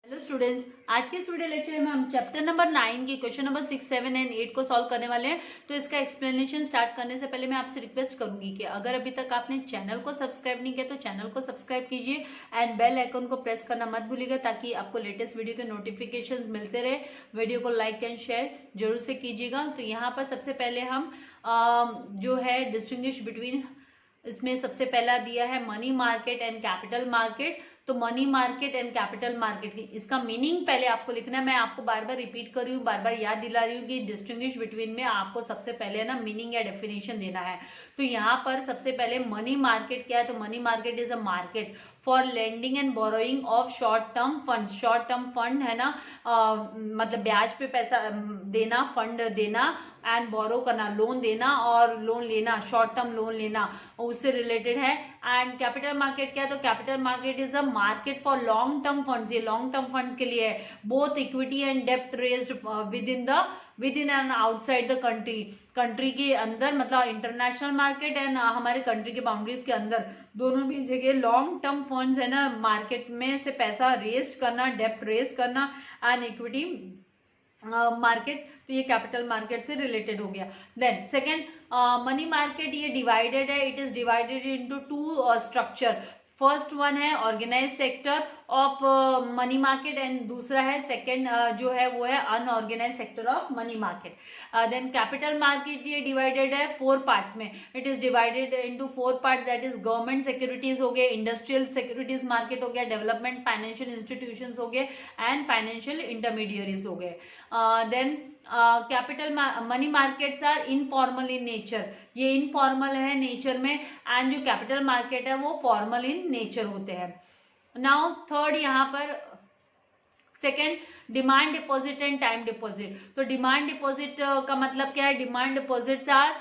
Hello students, आज के इस वीडियो लेक्चर में हम चैप्टर नंबर 9 की क्वेश्चन नंबर 6, 7 एंड 8 को सॉल्व करने वाले हैं। तो इसका एक्सप्लेनेशन स्टार्ट करने से पहले मैं आपसे रिक्वेस्ट करूंगी कि अगर अभी तक आपने चैनल को सब्सक्राइब नहीं किया तो चैनल को सब्सक्राइब कीजिए एंड बेल आइकन को प्रेस करना मत भूलिएगा ताकि आपको लेटेस्ट वीडियो के नोटिफिकेशन मिलते रहे। वीडियो को लाइक एंड शेयर जरूर से कीजिएगा। तो यहाँ पर सबसे पहले हम जो है डिस्टिंग्विश बिटवीन, इसमें सबसे पहला दिया है money market and capital market. तो money market and capital market की इसका मीनिंग पहले आपको लिखना है। मैं आपको बार बार रिपीट कर रही हूँ, बार बार याद दिला रही हूँ कि डिस्टिंग्विश बिटवीन में आपको सबसे पहले ना मीनिंग या डेफिनेशन देना है। तो यहाँ पर सबसे पहले मनी मार्केट क्या है, तो money market is a market for lending and borrowing of short term fund. Short term fund है ना, मतलब ब्याज पे पैसा देना, फंड देना एंड बोरो करना, लोन देना और लोन लेना, शॉर्ट टर्म लोन लेना, उससे रिलेटेड है। एंड कैपिटल मार्केट क्या है, तो capital market is a market for long term funds. ये लॉन्ग टर्म फंड्स के लिए है, बोथ इक्विटी एंड डेप्ट raised within and outside the country. Country के अंदर मतलब इंटरनेशनल मार्केट एंड हमारे कंट्री के बाउंड्रीज के अंदर दोनों भी जगह लॉन्ग टर्म फंड्स है ना, मार्केट में से पैसा रेज करना, डेप्ट रेज करना एंड इक्विटी मार्केट। तो ये कैपिटल मार्केट से रिलेटेड हो गया। देन सेकेंड मनी मार्केट, ये डिवाइडेड है, it is divided into two structure. First one है organise sector of money market and दूसरा है सेकेंड जो है वो है unorganise sector of money market. Then capital market ये डिवाइडेड है 4 पार्ट्स में। It is divided into 4 parts, that is government securities हो गए, इंडस्ट्रियल सिक्योरिटीज मार्केट हो गया, डेवलपमेंट फाइनेंशियल इंस्टीट्यूशंस हो गए एंड फाइनेंशियल इंटरमीडियरीज हो गए। Then capital money markets are informal in nature, ये इनफॉर्मल है नेचर में, एंड जो कैपिटल मार्केट है वो फॉर्मल इन नेचर होते हैं। नाउ थर्ड यहाँ पर second demand deposit and time deposit. तो डिमांड डिपॉजिट का मतलब क्या है, demand deposits are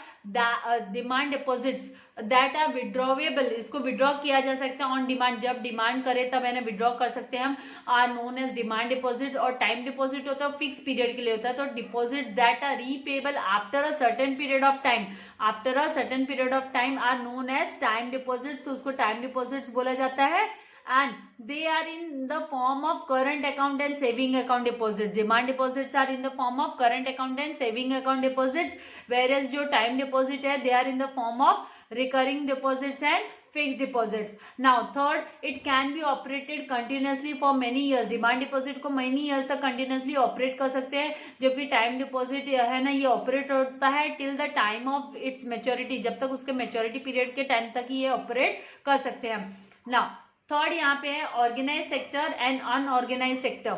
demand deposits that are withdrawable. इसको विड्रॉ किया जा सकता है ऑन डिमांड, जब डिमांड करे तब है ना विड्रॉ कर सकते हैं हम, are known as demand deposit. और टाइम डिपॉजिट होता है फिक्स पीरियड के लिए होता है। तो deposits that are repayable after a certain period of time, after a certain period of time are known as time deposits. तो उसको टाइम डिपॉजिट्स बोला जाता है and they are in the form of current account and saving account deposits. Demand deposits are in the form of current account and saving account deposits, whereas जो time deposit है they are in the form of recurring deposits and fixed deposits. Now third, it can be operated continuously for many years. Demand deposit को many years तक continuously operate कर सकते हैं, जबकि time deposit है ना ये operate होता है till the time of its maturity, जब तक उसके maturity period के time तक ही ये operate कर सकते हैं। Now थर्ड यहाँ पे है organise sector and unorganise sector.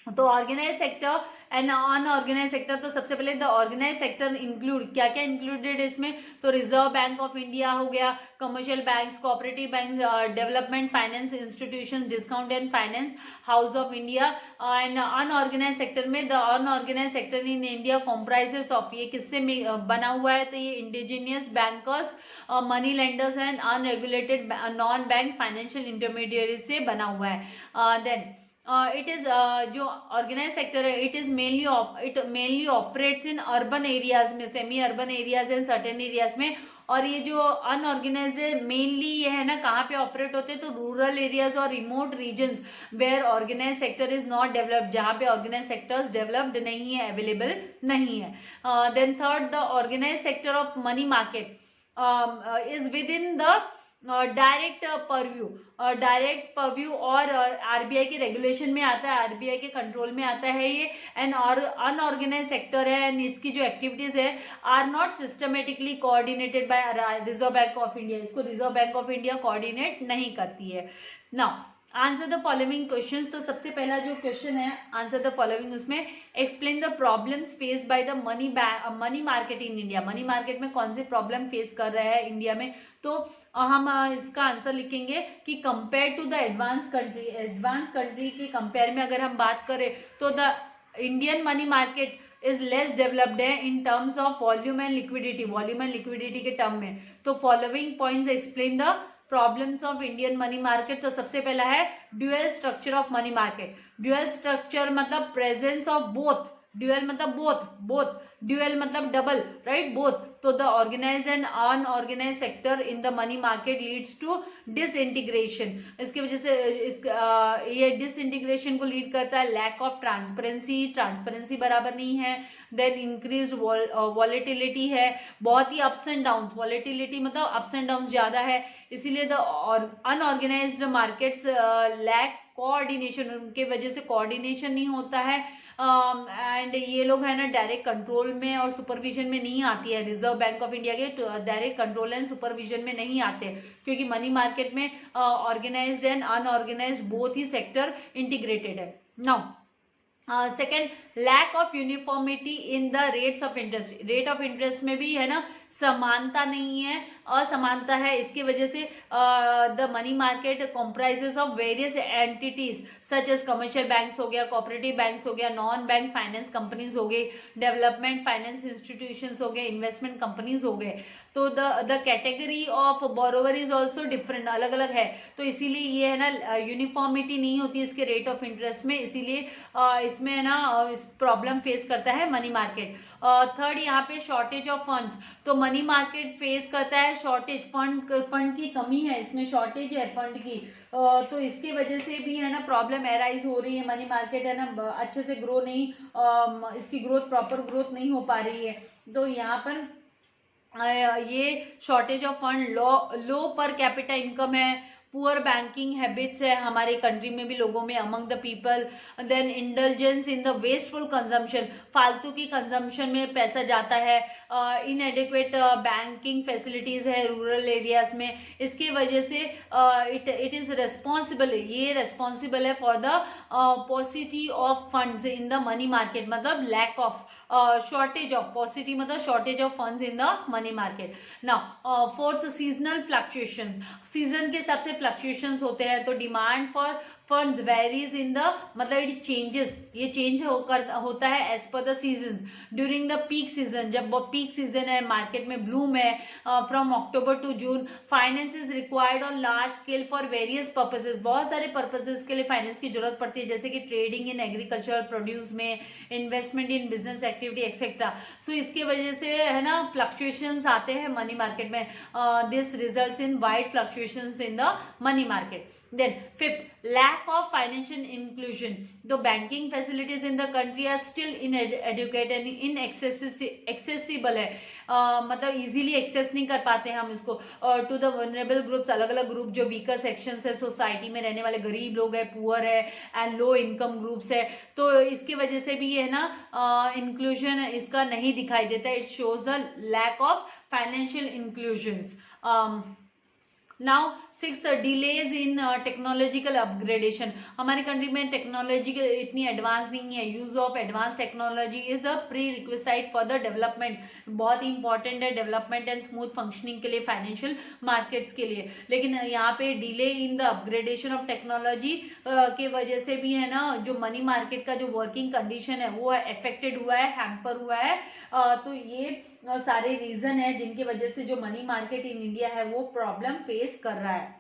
तो organise sector and unorganise sector, तो सबसे पहले द ऑर्गेनाइज सेक्टर इंक्लूड क्या क्या इंक्लूडेड है इसमें, तो रिजर्व बैंक ऑफ इंडिया हो गया, commercial banks, cooperative banks, development finance institution, discount and finance house of India. And unorganise sector में the unorganise sector in India comprises of, ये किससे बना हुआ है, तो ये indigenous bankers, money lenders and unregulated non bank financial intermediary से बना हुआ है। देन इट इज जो ऑर्गेनाइज सेक्टर है it mainly operates in urban areas में, semi urban areas and certain areas में। और ये जो अनऑर्गेनाइज है मेनली ये है ना कहाँ पे ऑपरेट होते हैं, तो रूरल एरियाज और remote regions where organise sector is not developed, जहाँ पे ऑर्गेनाइज सेक्टर्स डेवलप्ड नहीं है, अवेलेबल नहीं है। Then third, the organise sector of money market is within the direct purview और आरबीआई के रेगुलेशन में आता है, आरबीआई के कंट्रोल में आता है ये। एंड अनऑर्गेनाइज सेक्टर है एंड इसकी जो एक्टिविटीज है are not systematically coordinated by Reserve bank of India, इसको Reserve bank of India coordinate नहीं करती है। Now answer the following questions. तो सबसे पहला जो क्वेश्चन है आंसर द फॉलोइंग, उसमें explain the problems faced by the money market in India. Money market में कौन से प्रॉब्लम फेस कर रहा है इंडिया में, तो हम इसका आंसर लिखेंगे कि compare to the advance country के कंपेयर में अगर हम बात करें तो the Indian money market is less developed है in terms of volume and liquidity के टर्म में। तो following points explain the problems of Indian money market. तो सबसे पहला है dual structure of money market. Dual structure मतलब प्रेजेंस ऑफ बोथ, ड्यूअल मतलब बोथ, ड्यूअल मतलब डबल, राइट, बोथ तो the organised and unorganised sector in the money market leads to disintegration. इसकी वजह से ये डिसइंटीग्रेशन को लीड करता है लैक ऑफ ट्रांसपेरेंसी बराबर नहीं है, देन इंक्रीज्ड वॉलेटिलिटी है, बहुत ही अप्स एंड डाउन, वॉलेटिलिटी मतलब अप्स एंड डाउन ज्यादा है, इसीलिए the unorganised markets lack coordination, उनके वजह से कोऑर्डिनेशन नहीं होता है, एंड ये लोग है ना डायरेक्ट कंट्रोल में और सुपरविजन में नहीं आती है, रिजर्व बैंक ऑफ इंडिया के डायरेक्ट कंट्रोल एंड सुपरविजन में नहीं आते, क्योंकि मनी मार्केट में ऑर्गेनाइज्ड एंड अनऑर्गेनाइज्ड बोथ ही सेक्टर इंटीग्रेटेड है। Now second, lack of uniformity in the rates of interest, rate of interest में भी है ना समानता नहीं है, असमानता है, इसकी वजह से the money market comprises of various entities such as commercial banks हो गया, कोऑपरेटिव बैंक्स हो गया, नॉन बैंक फाइनेंस कंपनीज हो गई, डेवलपमेंट फाइनेंस इंस्टीट्यूशंस हो गए, इन्वेस्टमेंट कंपनीज हो गए, तो the category of borrower is also different, अलग अलग है, तो इसीलिए ये है ना यूनिफॉर्मिटी नहीं होती इसके रेट ऑफ इंटरेस्ट में, इसीलिए इसमें है ना प्रॉब्लम फेस करता है मनी मार्केट। थर्ड, यहाँ पे शॉर्टेज ऑफ फंड्स, तो मनी मार्केट फेस करता है शॉर्टेज, फंड की कमी है, इसमें शॉर्टेज है फंड की, तो इसकी वजह से भी है ना प्रॉब्लम एराइज हो रही है, मनी मार्केट है ना अच्छे से ग्रो नहीं, इसकी ग्रोथ प्रॉपर ग्रोथ नहीं हो पा रही है, तो यहाँ पर ये shortage of fund, low per capita income है, पुअर बैंकिंग हैबिट्स है हमारे कंट्री में भी लोगों में among the people, then indulgence in the wasteful consumption, फालतू की कंजम्पशन में पैसा जाता है, इनएडिक्वेट बैंकिंग फैसिलिटीज है रूरल एरियाज में, इसकी वजह से इट इज रेस्पॉन्सिबल, ये रेस्पॉन्सिबल है for the paucity of funds in the money market, मतलब lack of shortage of paucity मतलब shortage of funds in the money market. Now fourth, seasonal fluctuation, season के हिसाब से फ्लक्चुएशंस होते हैं, तो demand for funds varies in the मतलब it changes, ये चेंज होता है as per the season, during the peak season, जब पीक सीजन है मार्केट में ब्लूम है, from October to June, finance is required on large scale for various purposes, बहुत सारे पर्पसेस के लिए फाइनेंस की जरूरत पड़ती है, जैसे कि ट्रेडिंग इन एग्रीकल्चर प्रोड्यूस में, investment in business activity etcetera, so इसकी वजह से है ना फ्लक्चुएशंस आते हैं मनी मार्केट में, this results in wide fluctuations in the money market. Then fifth, lack of financial inclusion. The banking facilities in the country are still inadequate and inaccessible है, मतलब इजीली एक्सेस नहीं कर पाते हैं हम इसको टू द वनरेबल ग्रुप्स, अलग अलग ग्रुप जो वीकर सेक्शंस है सोसाइटी में रहने वाले, गरीब लोग है, पुअर है एंड लो इनकम ग्रुप्स है, तो इसकी वजह से भी है ना इंक्लूजन इसका नहीं दिखाई देता, it shows the lack of financial inclusions. Now six, delays in technological upgradation, हमारी कंट्री में टेक्नोलॉजी इतनी एडवांस नहीं है, use of advance technology is a prerequisite for the development, बहुत ही इंपॉर्टेंट है डेवलपमेंट एंड स्मूथ फंक्शनिंग के लिए फाइनेंशियल मार्केट्स के लिए, लेकिन यहाँ पे delay in the upgradation of technology के वजह से भी है ना जो मनी मार्केट का जो वर्किंग कंडीशन है वो अफेक्टेड हुआ है, हैम्पर हुआ है, तो ये सारे रीजन है जिनकी वजह से जो मनी मार्केट इन इंडिया है वो प्रॉब्लम फेस कर रहा है।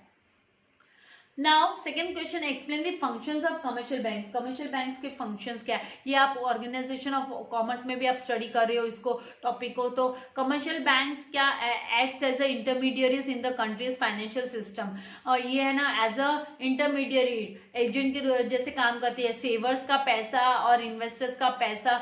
Now second question, explain the functions of commercial banks, commercial banks के फंक्शंस क्या है, ये आप ऑर्गेनाइजेशन ऑफ कॉमर्स में भी आप स्टडी कर रहे हो इसको टॉपिक को, तो कमर्शियल बैंक्स क्या acts as a intermediaries in the country's financial system, ये है ना एज अ इंटरमीडियरी एजेंट के जैसे काम करती है, सेवर्स का पैसा और इन्वेस्टर्स का पैसा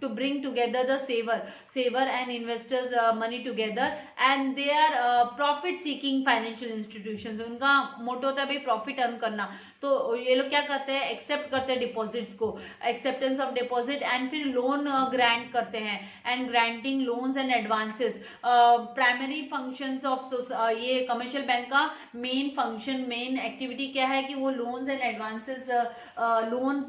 to bring together the saver and investors money together, and they are profit seeking financial institutions, उनका मोटो होता है भाई प्रॉफिट अर्न करना, तो ये लोग क्या करते हैं, एक्सेप्ट करते हैं डिपॉजिट्स को, एक्सेप्टेंस ऑफ डिपॉजिट एंड फिर लोन ग्रांट करते हैं, and granting loans and advances, primary functions of ये कमर्शियल बैंक का मेन फंक्शन, मेन एक्टिविटी क्या है कि वो लोन्स एंड एडवांसेस लोन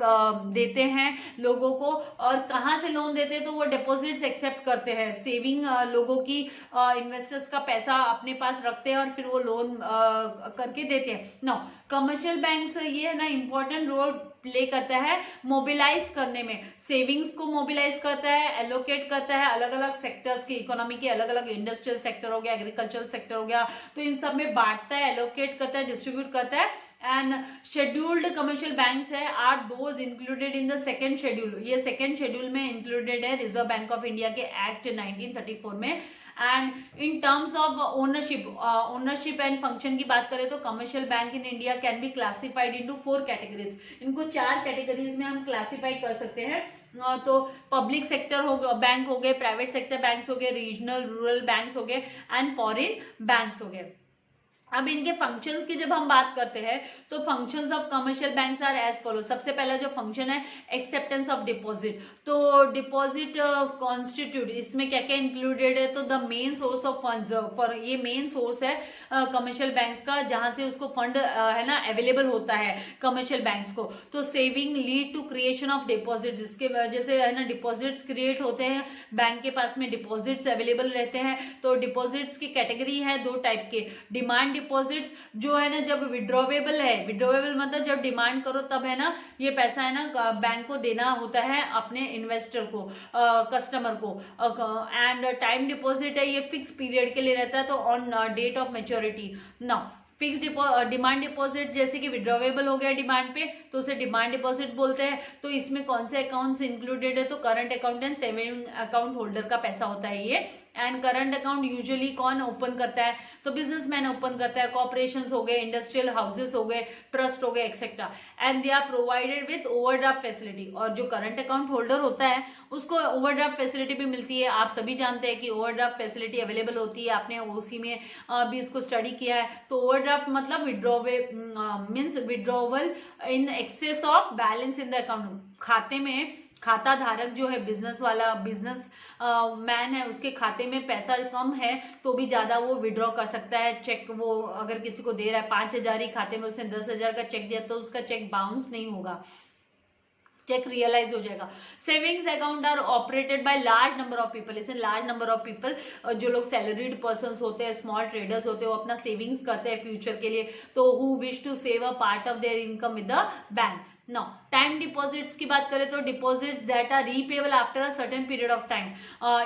देते हैं लोगों को, और कहाँ से लोन देते हैं तो वो डिपॉजिट्स एक्सेप्ट करते हैं, सेविंग लोगों की इन्वेस्टर्स का पैसा अपने पास रखते हैं और फिर वो लोन करके देते हैं। नो, कमर्शियल बैंक्स ये है ना इंपॉर्टेंट रोल प्ले करता है मोबिलाइज करने में, सेविंग्स को मोबिलाइज करता है, एलोकेट करता है अलग अलग सेक्टर्स की, इकोनॉमी के अलग अलग, इंडस्ट्रियल सेक्टर हो गया, एग्रीकल्चर सेक्टर हो गया, तो इन सब में बांटता है, एलोकेट करता है, डिस्ट्रीब्यूट करता है एंड शेड्यूल्ड कमर्शियल बैंक्स है are those included in the second schedule, ये सेकेंड शेड्यूल में इंक्लूडेड है रिजर्व बैंक ऑफ इंडिया के एक्ट 1934 में। And in terms of ownership and function की बात करें तो commercial bank in India can be classified into 4 categories, इनको 4 कैटेगरीज में हम क्लासिफाई कर सकते हैं। तो पब्लिक सेक्टर हो गए बैंक हो गए, प्राइवेट सेक्टर बैंक्स हो गए, रीजनल रूरल बैंक्स हो गए एंड फॉरेन बैंक्स हो गए। अब इनके फंक्शंस की जब हम बात करते हैं तो functions of commercial banks are as follow. सबसे पहला जो फंक्शन है एक्सेप्टेंस ऑफ डिपॉजिट, तो डिपॉजिट कॉन्स्टिट्यूट, इसमें क्या क्या इंक्लूडेड है, तो the main source of funds for, ये मेन सोर्स है कमर्शियल बैंक्स का जहां से उसको फंड है ना अवेलेबल होता है कमर्शियल बैंक्स को। तो saving lead to creation of deposit, जिसके वजह से है ना डिपॉजिट्स क्रिएट होते हैं, बैंक के पास में डिपॉजिट्स अवेलेबल रहते हैं। तो डिपॉजिट्स की कैटेगरी है 2 टाइप के, डिमांड डिपॉजिट्स जो है ना जब विड्रॉवेबल है, विड्रॉवेबल मतलब जब डिमांड करो तब है ना ये पैसा है ना बैंक को देना होता है अपने इन्वेस्टर को, कस्टमर को। एंड टाइम डिपॉजिट है, ये फिक्स पीरियड के लिए रहता है, तो on date of maturity. Now fix demand deposit जैसे कि विड्रॉवेबल हो गया डिमांड पे तो उसे डिमांड डिपॉजिट बोलते हैं। तो इसमें कौन से अकाउंट्स इंक्लूडेड है, तो current account and saving account holder का पैसा होता है ये। एंड करंट अकाउंट यूजुअली कौन ओपन करता है, तो बिजनेसमैन ओपन करता है, कॉर्पोरेशंस हो गए, इंडस्ट्रियल हाउसेस हो गए, ट्रस्ट हो गए etcetera. And they are provided with overdraft facility, और जो करंट अकाउंट होल्डर होता है उसको ओवरड्राफ्ट फैसिलिटी भी मिलती है। आप सभी जानते हैं कि ओवरड्राफ्ट फैसिलिटी अवेलेबल होती है, आपने ओसी में भी इसको स्टडी किया है। तो ओवरड्राफ्ट मतलब withdrawal in excess of balance in the account, खाते में खाता धारक जो है बिजनेस वाला, बिजनेस मैन है, उसके खाते में पैसा कम है तो भी ज्यादा वो विड्रॉ कर सकता है। चेक वो अगर किसी को दे रहा है 5,000 ही खाते में, उसने 10,000 का चेक दिया तो उसका चेक बाउंस नहीं होगा, चेक रियलाइज हो जाएगा। Savings account are operated by large number of people, इसे लार्ज नंबर ऑफ पीपल, जो लोग सैलरीड पर्सन होते हैं, स्मॉल ट्रेडर्स होते हैं, वो अपना सेविंग्स करते हैं फ्यूचर के लिए, तो who wish to save a part of their income with the bank. Now time deposits की बात करें तो deposits that are repayable after a certain period of time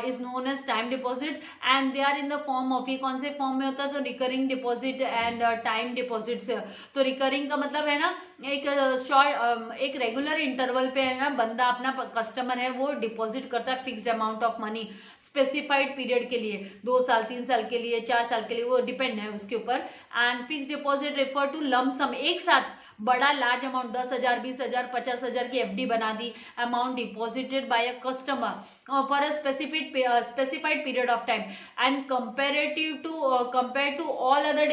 is known as time deposits and they are in the form of, ये कौन से form में होता है, तो recurring deposit and time deposits. तो रिकरिंग का मतलब है ना एक शॉर्ट एक रेगुलर इंटरवल पे है ना बंदा अपना कस्टमर है वो डिपॉजिट करता है fixed amount of money specified period के लिए, 2 साल 3 साल के लिए, 4 साल के लिए, वो डिपेंड है उसके ऊपर। And fixed deposit refer to lump sum, एक साथ बड़ा लार्ज अमाउंट 10,000 20,000 50,000 की एफडी बना दी, amount deposited by a customer for a specified period of time and compare to all other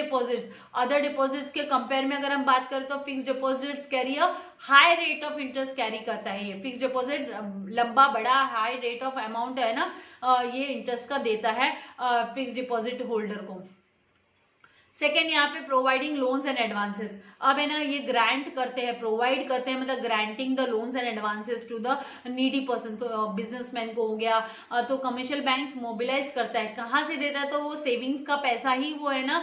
deposits के कंपेयर में अगर हम बात करें तो fix deposits carry a high rate of interest carry करता है। ये फिक्स डिपॉजिट लंबा बड़ा हाई रेट ऑफ अमाउंट है ना ये इंटरेस्ट का देता है फिक्स डिपॉजिट होल्डर को। सेकेंड यहाँ पे प्रोवाइडिंग लोन्स एंड एडवांसेस, अब है ना ये ग्रांट करते हैं, प्रोवाइड करते हैं, मतलब granting the loans and advances to the needy person, तो बिजनेसमैन को हो गया। तो कमर्शियल बैंक्स मोबिलाइज करता है, कहाँ से देता है, तो वो सेविंग्स का पैसा ही वो है ना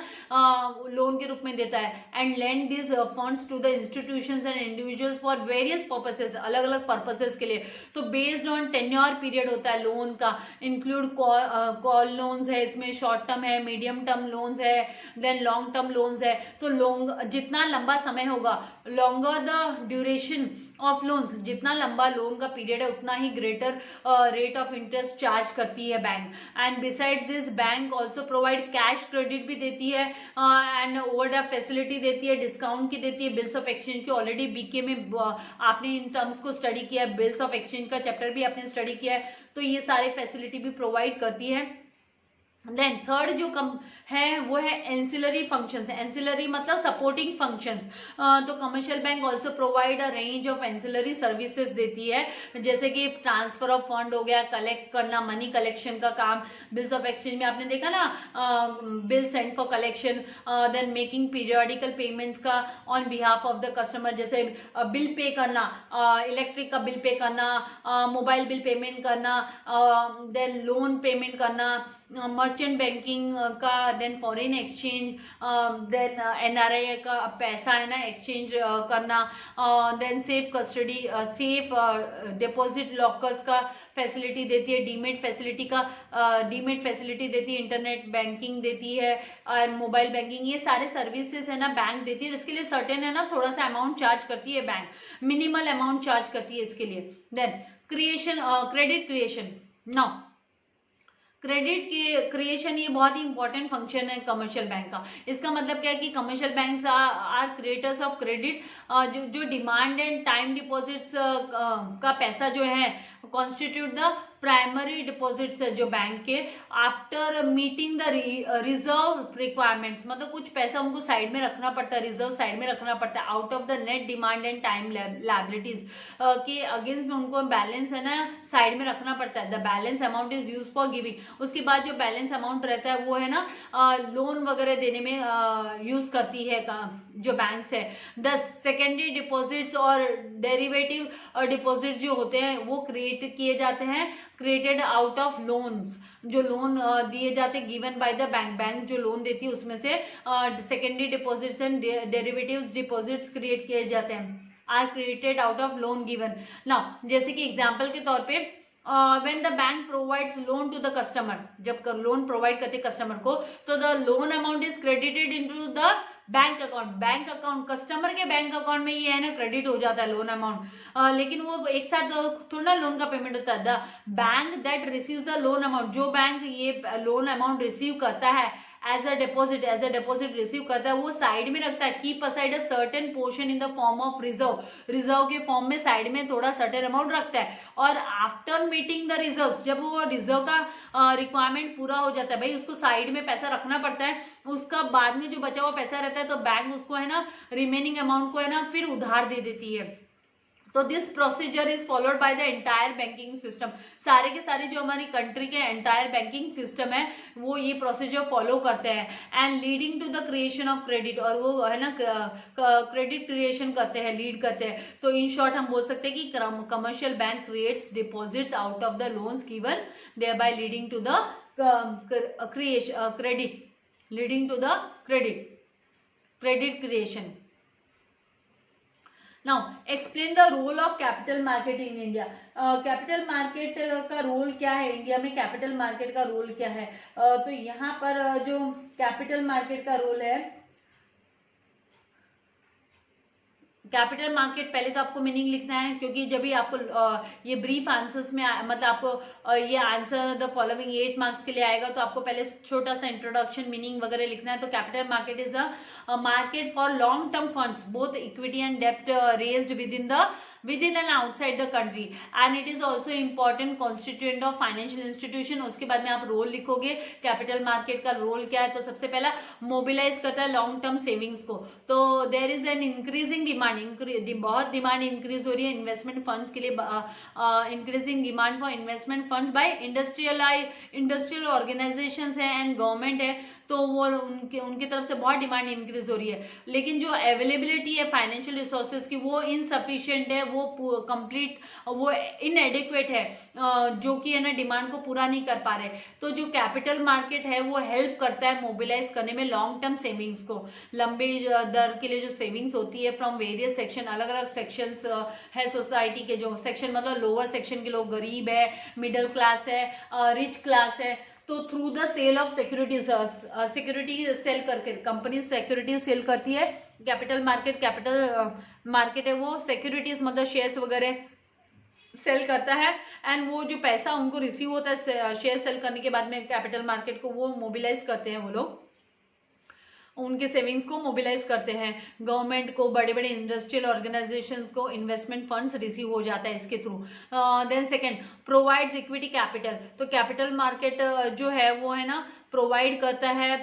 लोन के रूप में देता है। And lend this funds to the institutions and individuals for various purposes, अलग अलग पर्पसेस के लिए। तो बेस्ड ऑन टेन्योर पीरियड होता है लोन का, इंक्लूड कॉल लोन्स है, इसमें शॉर्ट टर्म है, मीडियम टर्म लोन्स है, देन लॉन्ग टर्म लोन्स है। तो जितना लंबा समय होगा, longer the duration of loans, जितना लंबा लोन का पीरियड है उतना ही greater rate of interest charge करती है bank. And besides this bank also provide cash credit भी देती है एंड ओवरड्राफ्ट फैसिलिटी देती है, डिस्काउंट की देती है, बिल्स ऑफ एक्सचेंज की। ऑलरेडी बीके में आपने इन टर्म्स को स्टडी किया है, बिल्स ऑफ एक्सचेंज का चैप्टर भी आपने स्टडी किया है, तो ये सारे फैसिलिटी भी प्रोवाइड करती है। देन थर्ड जो है वो है एंसिलरी फंक्शंस। एंसिलरी मतलब सपोर्टिंग फंक्शंस। तो commercial bank also provide a range of ancillary services देती है, जैसे कि ट्रांसफर ऑफ फंड हो गया, कलेक्ट करना, मनी कलेक्शन का काम, बिल्स ऑफ एक्सचेंज में आपने देखा ना bill send for collection, then making periodical payments का on behalf of the customer, जैसे बिल पे करना, इलेक्ट्रिक का बिल पे करना, मोबाइल बिल पेमेंट करना, देन लोन पेमेंट करना, मर्चेंट बैंकिंग का, then foreign exchange, then NRI का पैसा है ना एक्सचेंज करना, then safe custody, safe deposit lockers का फैसिलिटी देती है, डीमेट फैसिलिटी का डीमेट फैसिलिटी देती है, इंटरनेट बैंकिंग देती है और मोबाइल बैंकिंग, ये सारे सर्विसेज है ना बैंक देती है। इसके लिए सर्टेन है ना थोड़ा सा अमाउंट चार्ज करती है बैंक, मिनिमल अमाउंट चार्ज करती है इसके लिए। Then creation, credit creation. Now credit की क्रिएशन ये बहुत ही इंपॉर्टेंट फंक्शन है कमर्शियल बैंक का। इसका मतलब क्या है कि commercial banks are creators of credit. जो डिमांड एंड टाइम डिपॉजिट्स का पैसा जो है कॉन्स्टिट्यूट द प्राइमरी डिपॉजिट्स है जो बैंक के, after meeting the reserve requirements, मतलब कुछ पैसा उनको साइड में रखना पड़ता है, रिजर्व साइड में रखना पड़ता है, out of the net demand and time liabilities के अगेंस्ट में उनको बैलेंस है ना साइड में रखना पड़ता है। The balance amount is use for giving. उसके बाद जो बैलेंस अमाउंट रहता है वो है ना लोन वगैरह देने में यूज करती है जो बैंक्स है। 10 सेकेंडरी डिपॉजिट्स और डेरिवेटिव डिपॉजिट्स जो होते हैं वो क्रिएट किए जाते हैं, क्रिएटेड आउट ऑफ लोन्स। जो लोन दिए जाते हैं given by the bank, bank जो लोन देती है उसमें से secondary deposits and derivatives deposits create किए जाते हैं, are created out of loan given. Now जैसे कि एग्जांपल के तौर पे when the bank provides loan to the customer, जब लोन प्रोवाइड करते कस्टमर को तो the loan amount is credited into the bank account. Bank account customer के बैंक अकाउंट में ये है ना क्रेडिट हो जाता है लोन अमाउंट, लेकिन वो एक साथ थोड़ा लोन का पेमेंट होता है। The bank that receives the loan amount, जो बैंक ये लोन अमाउंट रिसीव करता है एज अ डिपॉजिट रिसीव करता है, वो साइड में रखता है, keep aside a certain portion in the form of reserve, reserve के फॉर्म में साइड में थोड़ा सर्टेन अमाउंट रखता है। और आफ्टर मीटिंग द रिजर्व, जब वो रिजर्व का रिक्वायरमेंट पूरा हो जाता है, भाई उसको साइड में पैसा रखना पड़ता है, उसका बाद में जो बचा हुआ पैसा रहता है तो बैंक उसको है ना रिमेनिंग अमाउंट को है ना फिर उधार दे देती है। तो this procedure is followed by the entire banking system. सारे के सारे जो हमारी कंट्री के एंटायर बैंकिंग सिस्टम है वो ये प्रोसीजर फॉलो करते हैं, and leading to the creation of credit, और वो है ना क्रेडिट क्रिएशन करते हैं, लीड करते हैं। तो इन शॉर्ट हम बोल सकते हैं कि commercial bank creates deposits out of the loans given, thereby leading to the credit, leading to the credit creation. Now explain the role of capital market in India. Capital market का role क्या है India में, capital market का role क्या है? तो यहाँ पर जो कैपिटल मार्केट का रोल है, कैपिटल मार्केट पहले तो आपको मीनिंग लिखना है, क्योंकि जब भी आपको ये ब्रीफ आंसर्स में मतलब आपको ये आंसर द फॉलोइंग 8 मार्क्स के लिए आएगा, तो आपको पहले छोटा सा इंट्रोडक्शन मीनिंग वगैरह लिखना है। तो capital market is a market for long term funds both equity and डेप्ट raised within and outside the country, and it is also important constituent of financial institution। उसके बाद में आप रोल लिखोगे, कैपिटल मार्केट का रोल क्या है? तो सबसे पहला मोबिलाइज करता है लॉन्ग टर्म सेविंग्स को। तो there is an increasing demand, बहुत डिमांड इंक्रीज हो रही है इन्वेस्टमेंट फंड्स के लिए, increasing demand for investment funds by industrial organisations है एंड गवर्नमेंट है, तो वो उनकी तरफ से बहुत डिमांड इंक्रीज हो रही है। लेकिन जो अवेलेबिलिटी है फाइनेंशियल रिसोर्सेज की वो इनसफिशिएंट है, वो कंप्लीट वो इनएडिक्वेट है, जो कि है ना डिमांड को पूरा नहीं कर पा रहे। तो जो कैपिटल मार्केट है वो हेल्प करता है मोबिलाइज करने में लॉन्ग टर्म सेविंग्स को, लंबे दर के लिए जो सेविंग्स होती है फ्रॉम वेरियस सेक्शन, अलग अलग सेक्शंस है सोसाइटी के, जो सेक्शन मतलब लोअर सेक्शन के लोग, गरीब है, मिडिल क्लास है, रिच क्लास है। तो through the sale of securities, security sale करके कंपनी सिक्योरिटी सेल करती है। कैपिटल मार्केट है वो सिक्योरिटीज मतलब शेयर्स वगैरह सेल करता है, एंड वो जो पैसा उनको रिसीव होता है शेयर सेल करने के बाद में कैपिटल मार्केट को वो मोबिलाइज करते हैं, वो लोग उनके सेविंग्स को मोबिलाइज करते हैं। गवर्नमेंट को, बड़े बड़े इंडस्ट्रियल ऑर्गेनाइजेशंस को इन्वेस्टमेंट फंड्स रिसीव हो जाता है इसके थ्रू। Then second provides equity capital. तो कैपिटल मार्केट जो है वो है ना प्रोवाइड करता है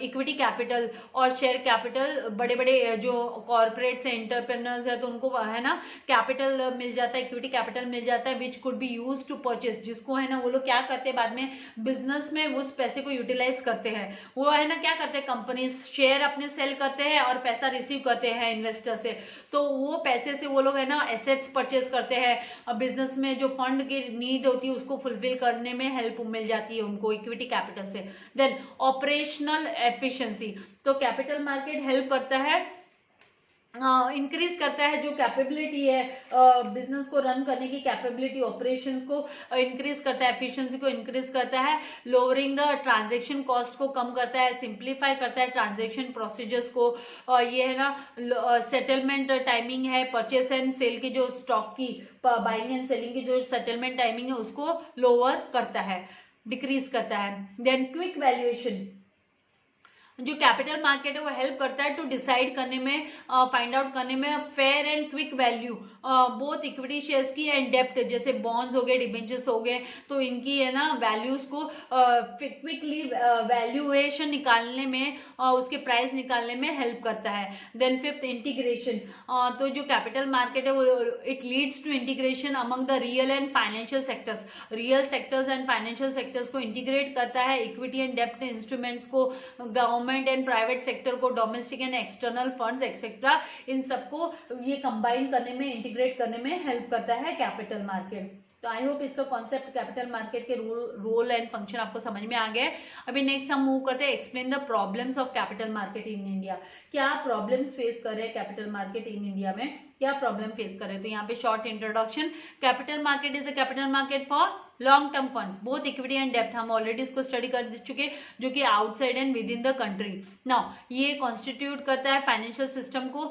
इक्विटी कैपिटल और शेयर कैपिटल। बड़े बड़े जो कॉर्पोरेट्स हैं, एंटरप्रेन्योर्स है, तो उनको है ना कैपिटल मिल जाता है, इक्विटी कैपिटल मिल जाता है, which could be use to purchase, जिसको है ना वो लोग क्या करते हैं बाद में बिजनेस में उस पैसे को यूटिलाइज करते हैं। वो है ना क्या करते हैं, कंपनी शेयर अपने सेल करते हैं और पैसा रिसीव करते हैं इन्वेस्टर से, तो वो पैसे से वो लोग है ना एसेट्स परचेस करते हैं। बिजनेस में जो फंड की नीड होती है उसको फुलफिल करने में हेल्प मिल जाती है उनको इक्विटी कैपिटल से। देन ऑपरेशनल एफिशिएंसी, तो कैपिटल मार्केट हेल्प करता है, इंक्रीज करता है जो कैपेबिलिटी है बिजनेस को रन करने की कैपेबिलिटी, ऑपरेशंस को इंक्रीज करता है, एफिशिएंसी को इंक्रीज करता है, लोअरिंग द ट्रांजैक्शन कॉस्ट को कम करता है, सिंप्लीफाई करता है ट्रांजैक्शन प्रोसीजर्स को। ये है ना सेटलमेंट टाइमिंग है, परचेस एंड सेल की जो स्टॉक की बाइंग एंड सेलिंग की जो सेटलमेंट टाइमिंग है उसको लोअर करता है, डिक्रीज करता है। देन क्विक वैल्यूएशन, जो कैपिटल मार्केट है वो हेल्प करता है टू डिसाइड करने में, फाइंड आउट करने में fair and quick value both equity shares की एंड डेप्थ, जैसे बॉन्ड्स हो गए, डिबेंचर्स हो गए, तो इनकी है ना वैल्यूज को क्विकली वैल्यूएशन निकालने में, उसके प्राइस निकालने में हेल्प करता है। देन फिफ्थ इंटीग्रेशन, तो जो कैपिटल मार्केट है वो it leads to integration among the real and financial sectors, real sectors and financial sectors को इंटीग्रेट करता है, इक्विटी एंड डेप्थ इंस्ट्रूमेंट्स को, गवर्नमेंट एंड प्राइवेट सेक्टर को, domestic and external funds etcetera, इन सबको ये कंबाइन करने में, इंटीग्रेट करने में हेल्प करता है कैपिटल मार्केट। तो आई होप इसका कॉन्सेप्ट कैपिटल मार्केट के रोल एंड फंक्शन आपको समझ में आ गया है। अभी नेक्स्ट हम मूव करते हैं, explain the problems of capital market in India. क्या प्रॉब्लम्स फेस कर रहे हैं कैपिटल मार्केट इन इंडिया में, क्या प्रॉब्लम फेस कर रहे हैं? तो यहाँ पे short introduction, capital market is a capital market for long term funds both equity and depth, हम ऑलरेडी इसको स्टडी कर चुके, जो कि outside and within the country. Now ये कॉन्स्टिट्यूट करता है फाइनेंशियल सिस्टम को,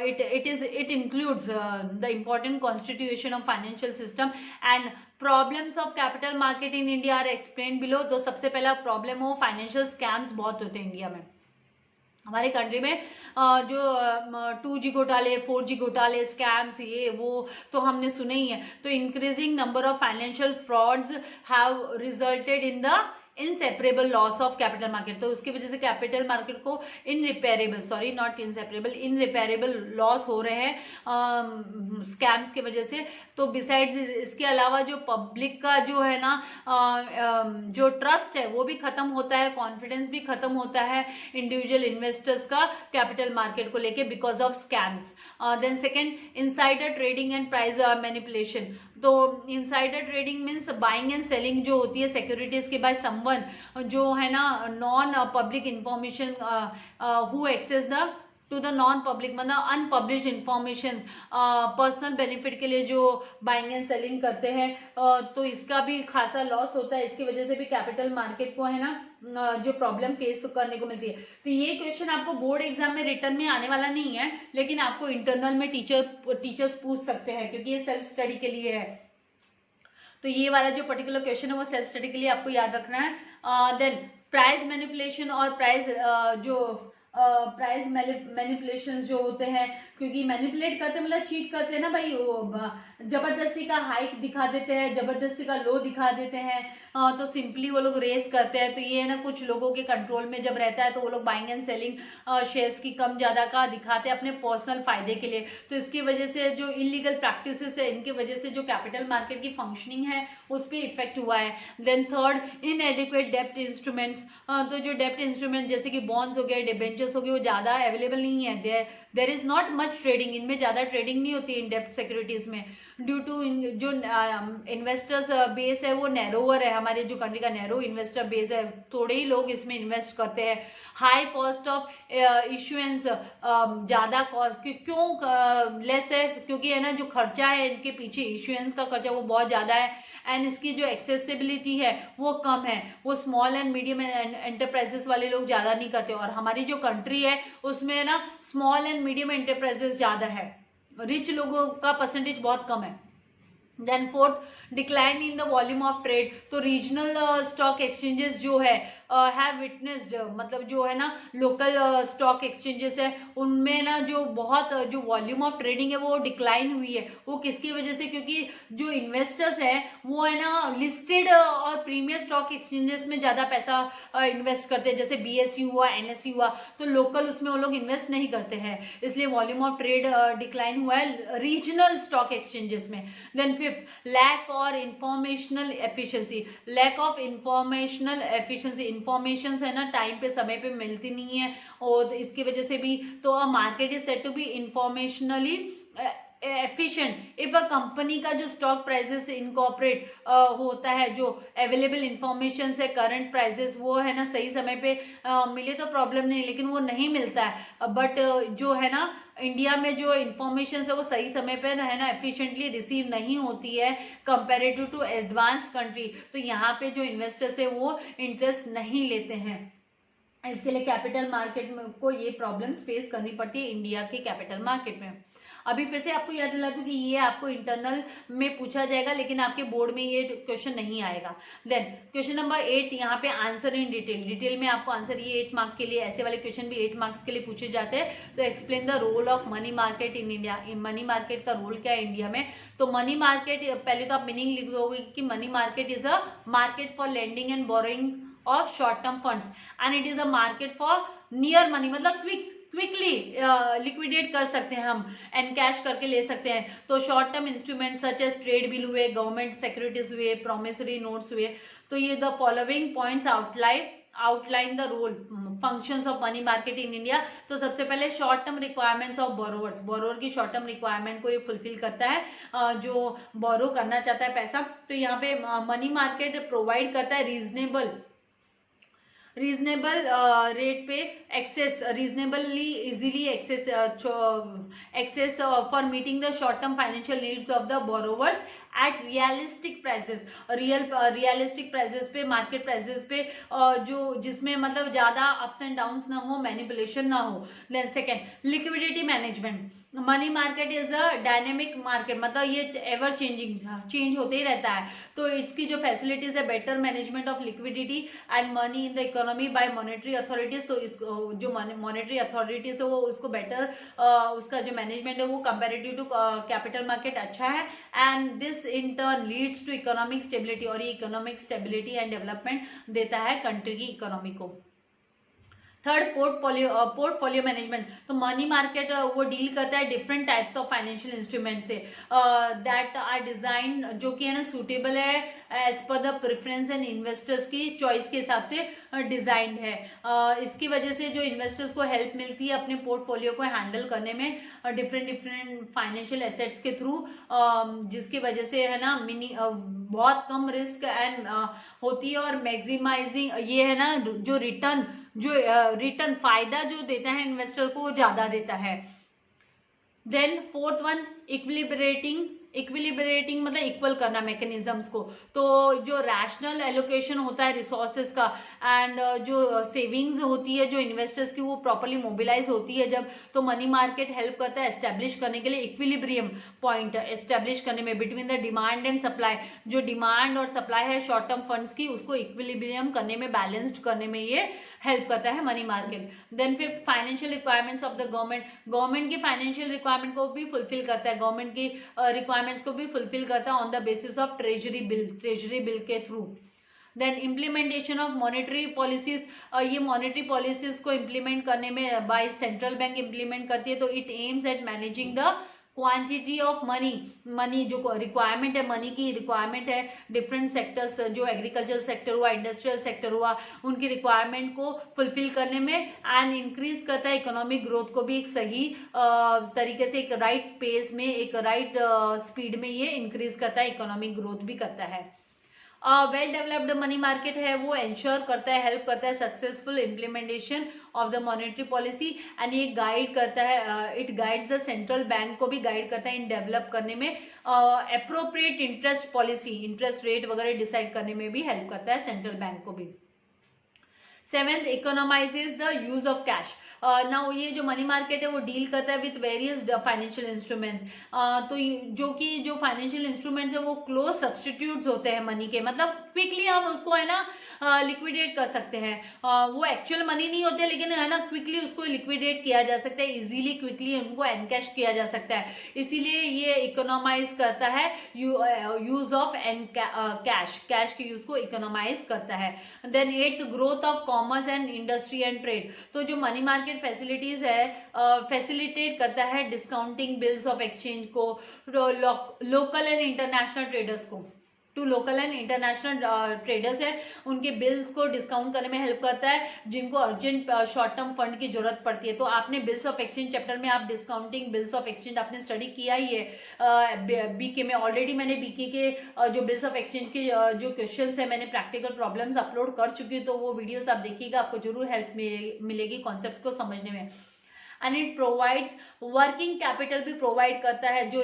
it includes the important constitution of financial system and problems of capital market in India are explain below. तो सबसे पहला प्रॉब्लम हो, फाइनेंशियल स्कैम्स बहुत होते हैं इंडिया में, हमारे कंट्री में जो 2G घोटाले, 4G घोटाले, स्कैम्स, ये वो तो हमने सुने ही है। तो increasing number of financial frauds have resulted in the inseparable loss of capital market, तो उसकी वजह से कैपिटल मार्केट को इनरिपेयरेबल, सॉरी नॉट इनसेपरेबल, इनरिपेयरेबल लॉस हो रहे हैं स्कैम्स की वजह से। तो बिसाइड्स इसके अलावा जो पब्लिक का जो है ना जो ट्रस्ट है वो भी खत्म होता है, कॉन्फिडेंस भी खत्म होता है इंडिविजुअल इन्वेस्टर्स का कैपिटल मार्केट को लेके because of scams. Then second, insider trading and price manipulation. तो insider trading means buying and selling जो होती है सिक्योरिटीज की बाय समवन, जो है ना non public information who access the to the non public, मतलब अनपब्लिश्ड इंफॉर्मेशन, पर्सनल बेनिफिट के लिए जो बाइंग एंड सेलिंग करते हैं, तो इसका भी खासा लॉस होता है। इसकी वजह से भी कैपिटल मार्केट को है ना जो प्रॉब्लम फेस करने को मिलती है। तो ये क्वेश्चन आपको बोर्ड एग्जाम में रिटर्न में आने वाला नहीं है, लेकिन आपको इंटरनल में टीचर्स पूछ सकते हैं, क्योंकि ये सेल्फ स्टडी के लिए है। तो ये वाला जो पर्टिकुलर क्वेश्चन है वो सेल्फ स्टडी के लिए आपको याद रखना है। देन प्राइस मैनिपुलेशन और प्राइस मैनिपुलेशंस जो होते हैं, क्योंकि मैनिपुलेट करते मतलब चीट करते हैं ना भाई, जबरदस्ती का हाइक दिखा देते हैं, जबरदस्ती का लो दिखा देते हैं, तो सिंपली वो लोग रेस करते हैं। तो ये है ना कुछ लोगों के कंट्रोल में जब रहता है तो वो लोग बाइंग एंड सेलिंग शेयर्स की कम ज्यादा का दिखाते हैं अपने पर्सनल फायदे के लिए। तो इसकी वजह से जो इलीगल प्रैक्टिसेस है, इनकी वजह से जो कैपिटल मार्केट की फंक्शनिंग है उस पर इफेक्ट हुआ है। देन थर्ड, इनएडिक्वेट डेप्ट इंस्ट्रूमेंट्स, तो जो डेप्ट इंस्ट्रूमेंट जैसे कि बॉन्ड्स हो गए, डिबेंचर्स हो गए, वो ज्यादा अवेलेबल नहीं है, there is not much trading, इनमें ज्यादा ट्रेडिंग नहीं होती है इन डेप्ट सिक्योरिटीज में, ड्यू टू जो इन्वेस्टर्स बेस है वो नैरोवर है, हमारे जो कंट्री का नैरो इन्वेस्टर बेस है, थोड़े ही लोग इसमें इन्वेस्ट करते हैं। हाई कॉस्ट ऑफ इश्यूएंस, ज्यादा कॉस्ट क्यों लेस है, क्योंकि है ना जो खर्चा है इनके पीछे, इश्यूएंस का खर्चा वो बहुत ज्यादा है, एंड इसकी जो एक्सेसिबिलिटी है वो कम है, वो स्मॉल एंड मीडियम एंटरप्राइजेस वाले लोग ज्यादा नहीं करते। और हमारी जो कंट्री है उसमें ना स्मॉल एंड मीडियम एंटरप्राइजेस ज्यादा है, रिच लोगों का परसेंटेज बहुत कम है। Then fourth, decline in the volume of trade, तो रीजनल स्टॉक एक्सचेंजेस जो है हैव विटनेस्ड, मतलब जो है ना लोकल स्टॉक एक्सचेंजेस है उनमें ना जो बहुत जो वॉल्यूम ऑफ ट्रेडिंग है वो डिक्लाइन हुई है। वो किसकी वजह से, क्योंकि जो इन्वेस्टर्स हैं वो है ना लिस्टेड और प्रीमियर स्टॉक एक्सचेंजेस में ज्यादा पैसा इन्वेस्ट करते हैं, जैसे BSE हुआ, NSE हुआ, तो लोकल उसमें वो लोग इन्वेस्ट नहीं करते हैं, इसलिए वॉल्यूम ऑफ ट्रेड डिक्लाइन हुआ है रीजनल स्टॉक एक्सचेंजेस में। देन फिफ्थ, लैक और informational efficiency, lack of informational efficiency, information है ना टाइम पे समय पे मिलती नहीं है और इसकी वजह से भी तो market is said to be informationally efficient if a company का जो स्टॉक प्राइसेस इनकॉर्पोरेट होता है, जो अवेलेबल इंफॉर्मेशन है करंट प्राइसेस वो है ना सही समय पे मिले तो प्रॉब्लम नहीं, लेकिन वो नहीं मिलता है। बट जो है ना इंडिया में जो इंफॉर्मेशन है वो सही समय पे है ना एफिशिएंटली रिसीव नहीं होती है कंपेरेटिव टू एडवांस कंट्री, तो यहाँ पे जो इन्वेस्टर्स है वो इंटरेस्ट नहीं लेते हैं। इसके लिए कैपिटल मार्केट में को ये प्रॉब्लम्स फेस करनी पड़ती है इंडिया के कैपिटल मार्केट में। अभी फिर से आपको याद दिला दूं कि ये आपको इंटरनल में पूछा जाएगा, लेकिन आपके बोर्ड में ये क्वेश्चन नहीं आएगा। देन क्वेश्चन नंबर 8, यहाँ पे आंसर इन डिटेल में आपको आंसर ये 8 मार्क के लिए, ऐसे वाले क्वेश्चन भी 8 मार्क्स के लिए पूछे जाते हैं। तो explain the role of money market in India, money market का रोल क्या है इंडिया में। तो मनी मार्केट, पहले तो आप मीनिंग लिख दोगे कि money market is a market for lending and borrowing of short term funds and it is a market for near money, मतलब क्विकली लिक्विडेट कर सकते हैं हम, एंड कैश करके ले सकते हैं। तो short term instrument such as trade bill हुए, गवर्नमेंट सिक्योरिटीज हुए, प्रोमिसरी नोट्स हुए। तो ये the following points outline the role functions of money market in India. तो सबसे पहले short term requirements of borrowers, borrower की शॉर्ट टर्म रिक्वायरमेंट को ये फुलफिल करता है जो बोरो करना चाहता है पैसा। तो यहाँ पे मनी मार्केट प्रोवाइड करता है रीजनेबल रेट पे access, reasonably easily access for meeting the short term financial needs of the borrowers at realistic prices, realistic prices पे, मार्केट प्राइसेस पे, जो जिसमें मतलब ज्यादा अप्स एंड डाउन्स ना हो, मैनिपुलेशन ना हो। Then second, liquidity management, money market is a dynamic market, मतलब ये एवर चेंज होते ही रहता है। तो इसकी जो फैसिलिटीज है, better management of liquidity and money in the economy bye monetary authorities. तो इस जो मॉनेटरी अथॉरिटीज है वो उसको बेटर उसका जो मैनेजमेंट है वो कंपेरेटिव टू कैपिटल मार्केट अच्छा है, and this in turn leads to economic stability, और ये इकोनॉमिक स्टेबिलिटी एंड डेवलपमेंट देता है कंट्री की इकोनॉमी को। Third, portfolio management. तो मनी मार्केट वो डील करता है different types of financial instrument से दैट आर डिजाइन, जो कि है ना सूटेबल है as per the preference and investors की चॉइस के हिसाब से डिजाइन है। इसकी वजह से जो इन्वेस्टर्स को हेल्प मिलती है अपने पोर्टफोलियो को हैंडल करने में डिफरेंट फाइनेंशियल एसेट्स के थ्रू, जिसकी वजह से है ना बहुत कम रिस्क एंड होती है, और मैक्सिमाइजिंग ये है ना जो रिटर्न फायदा जो देता है इन्वेस्टर को वो ज्यादा देता है। देन फोर्थ वन, इक्विलिब्रेटिंग मतलब इक्वल करना मैकेनिज्म्स को। तो जो रैशनल एलोकेशन होता है रिसोर्सेज का एंड जो सेविंग्स होती है जो इन्वेस्टर्स की वो प्रॉपरली मोबिलाइज होती है जब, तो मनी मार्केट हेल्प करता है एस्टेब्लिश करने के लिए इक्विलिब्रियम पॉइंट एस्टेब्लिश करने में between the demand and supply. जो डिमांड और सप्लाई है शॉर्ट टर्म फंड्स की उसको इक्विलिब्रियम करने में, बैलेंस्ड करने में ये हेल्प करता है money market. Then fifth, financial requirements of the government की फाइनेंशियल रिक्वायरमेंट को भी फुलफिल करता है, गवर्नमेंट की रिक्वायरमेंट्स को भी फुलफिल करता है on the basis of treasury bill के through. Then implementation of monetary policies, ये मॉनेटरी पॉलिसीज को इम्प्लीमेंट करने में बाय सेंट्रल बैंक इम्प्लीमेंट करती है। तो it aims at managing the quantity of money जो रिक्वायरमेंट है, मनी की रिक्वायरमेंट है डिफरेंट सेक्टर्स, जो एग्रीकल्चर सेक्टर हुआ, इंडस्ट्रियल सेक्टर हुआ, उनकी रिक्वायरमेंट को फुलफिल करने में, एंड इंक्रीज करता है इकोनॉमिक ग्रोथ को भी एक सही तरीके से, एक राइट पेस में, एक राइट स्पीड में ये इंक्रीज करता है, इकोनॉमिक ग्रोथ भी करता है। वेल डेवलप्ड मनी मार्केट है वो एंश्योर करता है, हेल्प करता है successful implementation of the monetary policy, and ये गाइड करता है, it guides the central bank को भी गाइड करता है इन डेवलप करने में, appropriate interest policy, interest rate वगैरह डिसाइड करने में भी हेल्प करता है सेंट्रल बैंक को भी। Seventh, economises the use of cash. Now ये जो मनी मार्केट है वो डील करता है विथ वेरियस फाइनेंशियल इंस्ट्रूमेंट। तो जो फाइनेंशियल इंस्ट्रूमेंट्स है वो क्लोज सब्सटीट्यूट्स होते हैं मनी के, मतलब क्विकली हम उसको है ना लिक्विडेट कर सकते हैं। वो एक्चुअल मनी नहीं होते लेकिन है ना क्विकली उसको लिक्विडेट किया जा सकता है, इजीली क्विकली उनको एनकैश किया जा सकता है, इसीलिए ये इकोनोमाइज करता है यूज ऑफ कैश के यूज को इकोनोमाइज करता है। Then eighth, growth of commerce and industry and trade. तो जो मनी मार्केट फैसिलिटीज है फैसिलिटेट करता है डिस्काउंटिंग बिल्स ऑफ एक्सचेंज को, लोकल एंड इंटरनेशनल ट्रेडर्स को, to local and international traders है उनके बिल्स को डिस्काउंट करने में हेल्प करता है जिनको अर्जेंट शॉर्ट टर्म फंड की जरूरत पड़ती है। तो आपने बिल्स ऑफ एक्सचेंज चैप्टर में आप डिस्काउंटिंग बिल्स ऑफ एक्सचेंज आपने स्टडी किया ही है बीके में। ऑलरेडी मैंने बीके के जो बिल्स ऑफ एक्सचेंज के जो क्वेश्चंस है मैंने प्रैक्टिकल प्रॉब्लम्स अपलोड कर चुकी हूँ, तो वो वीडियोस आप देखिएगा, आपको जरूर हेल्प मिलेगी कॉन्सेप्ट्स को समझने में। And it provides working capital भी प्रोवाइड करता है जो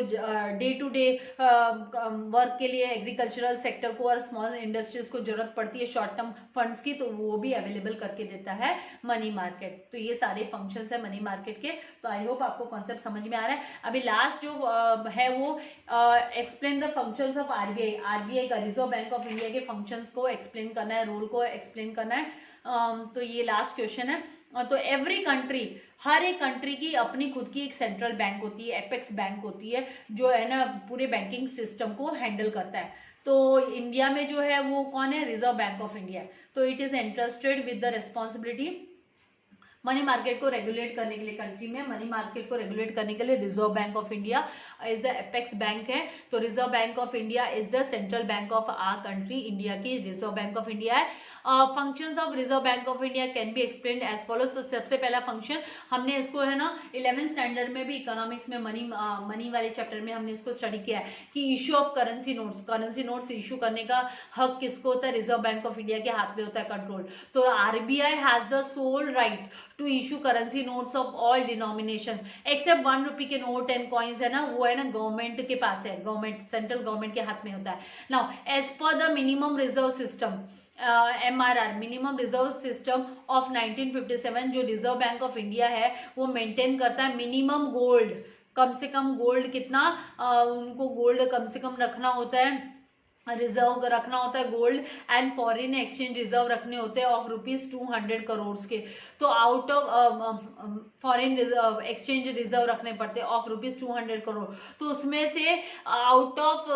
डे टू डे वर्क के लिए एग्रीकल्चरल सेक्टर को और स्मॉल इंडस्ट्रीज को जरूरत पड़ती है शॉर्ट टर्म फंड्स की, तो वो भी अवेलेबल करके देता है मनी मार्केट। तो ये सारे फंक्शंस है मनी मार्केट के। तो आई होप आपको कॉन्सेप्ट समझ में आ रहा है। अभी लास्ट जो है वो explain the functions of RBI. RBI का, रिजर्व बैंक ऑफ इंडिया के फंक्शंस को एक्सप्लेन करना है, रोल को एक्सप्लेन करना है। तो ये लास्ट क्वेश्चन है। तो एवरी कंट्री, हर एक कंट्री की अपनी खुद की एक सेंट्रल बैंक होती है, एपेक्स बैंक होती है जो है ना पूरे बैंकिंग सिस्टम को हैंडल करता है। तो इंडिया में जो है वो कौन है? Reserve bank of India. तो it is interested with the responsibility money market को रेगुलेट करने के लिए। कंट्री में मनी मार्केट को रेगुलेट करने के लिए reserve bank of India is the apex bank है। तो reserve bank of India is the central bank of our country, India की रिजर्व बैंक ऑफ इंडिया है। Functions of reserve bank of India can be explained as follows. तो सबसे पहला function हमने इसको है ना 11th स्टैंडर्ड में भी इकोनॉमिक्स में मनी वाले चैप्टर में हमने इसको स्टडी किया है कि issue of currency notes issue करने का हक किसको होता है? रिजर्व बैंक ऑफ इंडिया के हाथ में होता है कंट्रोल। तो RBI has the sole right to issue currency notes of all denomination except 1 rupee के नोट एंड कॉइन्स है ना, वो है ना गवर्नमेंट के पास है, गवर्नमेंट सेंट्रल गवर्नमेंट के हाथ में होता है। Now as per the minimum reserve system MRR, minimum reserve system of 1957, जो रिजर्व बैंक ऑफ इंडिया है वो मेंटेन करता है मिनिमम गोल्ड, कम से कम गोल्ड कितना उनको गोल्ड कम से कम रखना होता है, रिजर्व रखना होता है gold and foreign exchange reserve रखने होते हैं ऑफ ₹200 करोड़ के। तो out of foreign exchange reserve रखने पड़ते हैं ऑफ ₹200 करोड़। तो उसमें से आउट ऑफ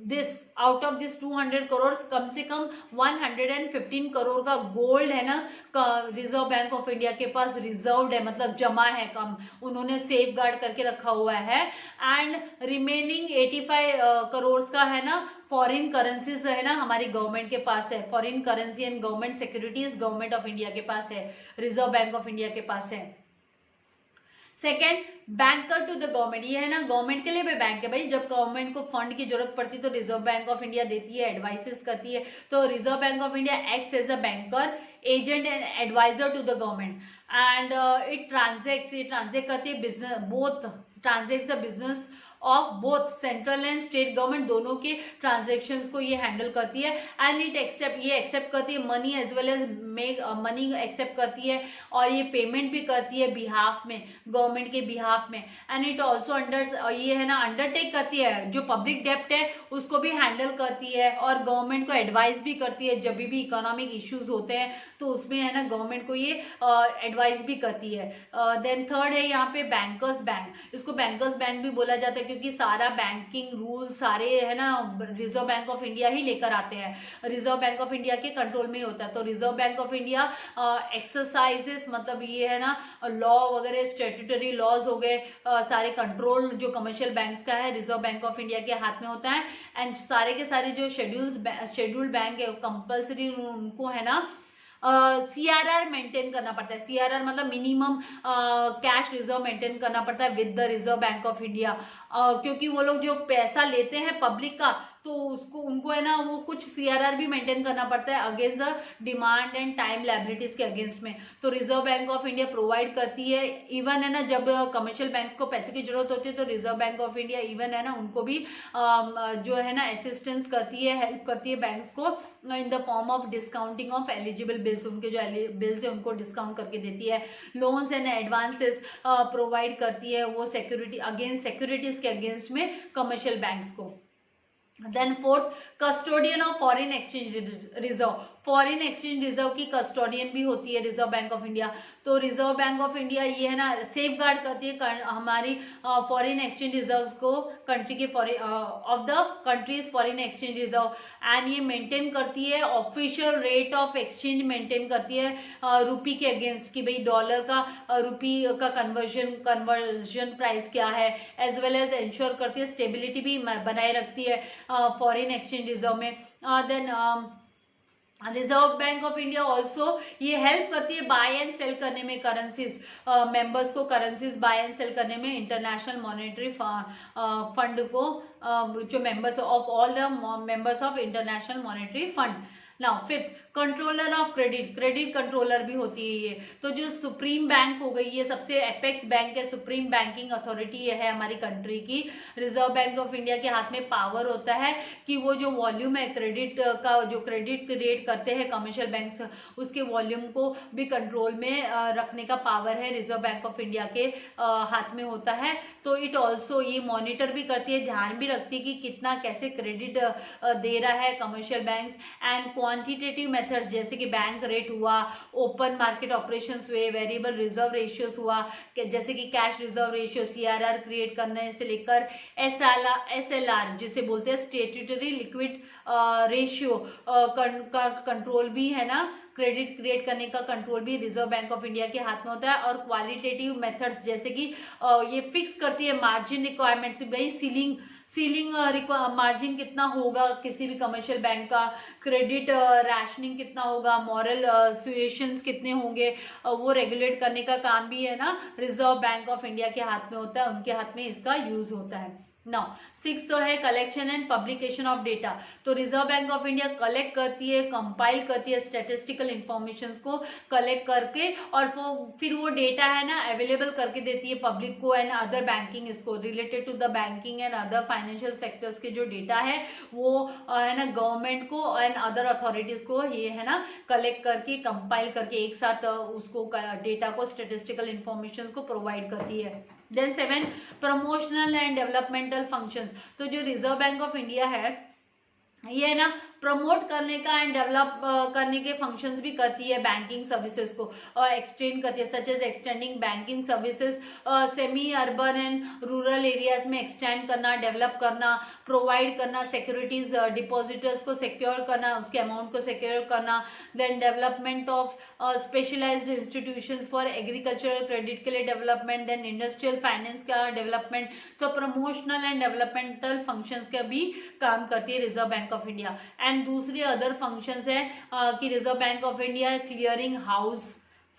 दिस 200 करोड़ कम से कम 115 करोड़ का गोल्ड है ना रिजर्व बैंक ऑफ इंडिया के पास रिजर्व्ड है, मतलब जमा है, कम उन्होंने सेफ गार्ड करके रखा हुआ है। एंड रिमेनिंग 85 करोड़ का है ना फॉरेन करेंसीज है ना हमारी गवर्नमेंट के पास है, foreign currency and government securities government of India के पास है, रिजर्व बैंक ऑफ इंडिया के पास है। Second, banker to the government, ये है ना गवर्नमेंट के लिए भी बैंक है भाई, जब गवर्नमेंट को फंड की जरूरत पड़ती है तो रिजर्व बैंक ऑफ इंडिया देती है, एडवाइसेस करती है। तो reserve bank of India acts as a banker, agent and adviser to the government and it transact करती है business, both transact the business of both central and state government, दोनों के transactions को ये हैंडल करती है। एंड इट एक्सेप्ट करती है money as well as money accept करती है और ये पेमेंट भी करती है बिहाफ में, गवर्नमेंट के बिहाफ में। एंड इट ऑल्सो ये है ना अंडरटेक करती है जो पब्लिक डेप्ट है उसको भी हैंडल करती है और गवर्नमेंट को एडवाइस भी करती है जब भी इकोनॉमिक इश्यूज होते हैं तो उसमें है ना गवर्नमेंट को ये एडवाइस भी करती है। देन थर्ड है यहाँ पे बैंकर्स बैंक, इसको बैंकर्स बैंक भी बोला जाता है क्योंकि सारा बैंकिंग रूल सारे है ना रिजर्व बैंक ऑफ इंडिया ही लेकर आते हैं, रिजर्व बैंक ऑफ इंडिया के कंट्रोल में ही होता है। तो reserve bank of India exercises, मतलब ये है ना लॉ वगैरह स्टैट्यूटरी लॉज हो गए, सारे कंट्रोल जो कमर्शियल बैंक्स का है रिजर्व बैंक ऑफ इंडिया के हाथ में होता है। एंड सारे के सारे जो शेड्यूल्ड बैंक है कंपल्सरी उनको है ना CRR मेंटेन करना पड़ता है। CRR मतलब मिनिमम कैश रिजर्व मेंटेन करना पड़ता है with the reserve bank of India, क्योंकि वो लोग जो पैसा लेते हैं पब्लिक का तो उसको उनको है ना वो कुछ CRR भी मेंटेन करना पड़ता है against the demand and time liabilities के अगेंस्ट में। तो reserve bank of India provide करती है, इवन है ना जब कमर्शियल बैंक्स को पैसे की जरूरत होती है तो reserve bank of India even है ना उनको भी जो है ना असिस्टेंस करती है, हेल्प करती है बैंक्स को इन the form of discounting of eligible bills, उनके जो बिल्स है उनको डिस्काउंट करके देती है। लोन्स एंड एडवांसेस प्रोवाइड करती है वो सिक्योरिटी अगेंस्ट सिक्योरिटीज के अगेंस्ट में कमर्शियल बैंक्स को। Then fourth, custodian of foreign exchange reserve, foreign exchange reserve की कस्टोडियन भी होती है रिजर्व बैंक ऑफ इंडिया। तो रिजर्व बैंक ऑफ इंडिया ये है ना सेफ गार्ड करती है हमारी फॉरेन एक्सचेंज रिजर्व को, कंट्री के of the countries foreign exchange reserve, and ये मेंटेन करती है official rate of exchange, maintain करती है रुपी के अगेंस्ट कि भाई डॉलर का रुपी का कन्वर्जन प्राइस क्या है, एज वेल एज इंश्योर करती है स्टेबिलिटी भी बनाए रखती है फॉरेन एक्सचेंज रिजर्व में। Then reserve bank of India also ये हेल्प करती है बाय एंड सेल करने में करेंसीज, मेंबर्स को करेंसीज बाय एंड सेल करने में, इंटरनेशनल मॉनेटरी फंड को जो members of all the members of international monetary fund. Now fifth, controller of credit, credit controller भी होती है ये। तो जो सुप्रीम बैंक हो गई, ये सबसे एपेक्स बैंक है, सुप्रीम बैंकिंग अथॉरिटी ये है हमारी कंट्री की। रिजर्व बैंक ऑफ इंडिया के हाथ में पावर होता है कि वो जो वॉल्यूम है क्रेडिट का, जो क्रेडिट क्रिएट करते हैं कमर्शियल बैंक्स, उसके वॉल्यूम को भी कंट्रोल में रखने का पावर है रिजर्व बैंक ऑफ इंडिया के हाथ में होता है। तो इट ऑल्सो ये मॉनिटर भी करती है, ध्यान भी रखती है कि कितना कैसे क्रेडिट दे रहा है commercial banks, and quantitative methods जैसे कि बैंक रेट हुआ, ओपन मार्केट ऑपरेशंस हुए, वेरिएबल रिजर्व रेशियोस हुआ, जैसे कि cash reserve ratio CRR create करने से लेकर SLR जिसे बोलते हैं स्टेट्यूटरी लिक्विड रेशियो का कंट्रोल भी है ना, क्रेडिट क्रिएट करने का कंट्रोल भी रिजर्व बैंक ऑफ इंडिया के हाथ में होता है। और क्वालिटेटिव मेथड्स जैसे कि ये फिक्स करती है मार्जिन रिक्वायरमेंट्स, भाई सीलिंग मार्जिन कितना होगा किसी भी कमर्शियल बैंक का, क्रेडिट रैशनिंग कितना होगा, मॉरल सुएशंस कितने होंगे, वो रेगुलेट करने का काम भी है ना रिजर्व बैंक ऑफ इंडिया के हाथ में होता है, उनके हाथ में इसका यूज होता है। नाउ सिक्स तो है collection and publication of data. तो reserve bank of India collect करती है, कंपाइल करती है स्टैटिस्टिकल इंफॉर्मेशंस को कलेक्ट करके, और फिर वो डेटा है ना अवेलेबल करके देती है पब्लिक को एंड अदर बैंकिंग, इसको related to the banking and other financial sectors के जो डेटा है वो है ना गवर्नमेंट को एंड अदर अथॉरिटीज को ये है ना कलेक्ट करके कंपाइल करके एक साथ उसको डेटा को स्टैटिस्टिकल इंफॉर्मेशन को प्रोवाइड करती है। Then 7, promotional and developmental functions. तो जो रिजर्व बैंक ऑफ इंडिया है ये है ना प्रमोट करने का एंड डेवलप करने के फंक्शंस भी करती है बैंकिंग सर्विसेज को, एक्सटेंड करती है, such as extending banking services semi urban and rural areas में एक्सटेंड करना, डेवलप करना, प्रोवाइड करना, सिक्योरिटीज डिपॉजिटर्स को सिक्योर करना, उसके अमाउंट को सिक्योर करना। Then development of specialised institutions for agricultural credit के लिए डेवलपमेंट, देन इंडस्ट्रियल फाइनेंस का डेवलपमेंट। तो प्रमोशनल एंड डेवलपमेंटल फंक्शंस का भी काम करती है reserve bank of India. And दूसरी अदर फंक्शंस है कि reserve bank of India clearing house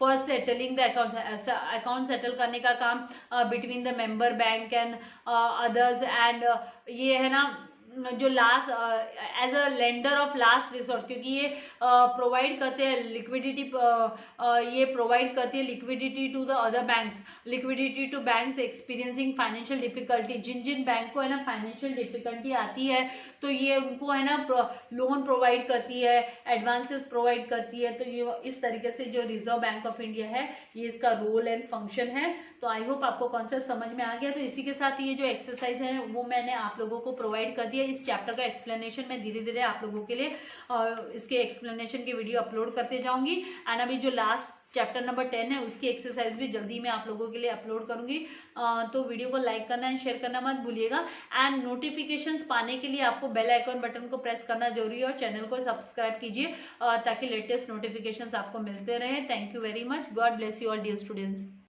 for settling the account settle करने का काम between the member bank and others, and ये है ना जो last as a lender of last resort, क्योंकि ये प्रोवाइड करते हैं लिक्विडिटी, ये प्रोवाइड करती है liquidity to the other banks, liquidity to banks experiencing financial difficulty. जिन बैंक को है ना फाइनेंशियल डिफिकल्टी आती है तो ये उनको है ना लोन प्रोवाइड करती है, एडवांसेस प्रोवाइड करती है। तो ये इस तरीके से जो रिजर्व बैंक ऑफ इंडिया है ये इसका रोल एंड फंक्शन है। तो आई होप आपको कॉन्सेप्ट समझ में आ गया। तो इसी के साथ ये जो एक्सरसाइज है वो मैंने आप लोगों को प्रोवाइड कर दिया। इस चैप्टर का एक्सप्लेनेशन मैं धीरे धीरे आप लोगों के लिए इसके एक्सप्लेनेशन की वीडियो अपलोड करते जाऊंगी। एंड अभी जो लास्ट चैप्टर नंबर 10 है उसकी एक्सरसाइज भी जल्दी मैं आप लोगों के लिए अपलोड करूंगी। तो वीडियो को लाइक करना एंड शेयर करना मत भूलिएगा। एंड नोटिफिकेशंस पाने के लिए आपको बेल आइकॉन बटन को प्रेस करना जरूरी है और चैनल को सब्सक्राइब कीजिए ताकि लेटेस्ट नोटिफिकेशंस आपको मिलते रहे। Thank you very much. God bless you all dear students.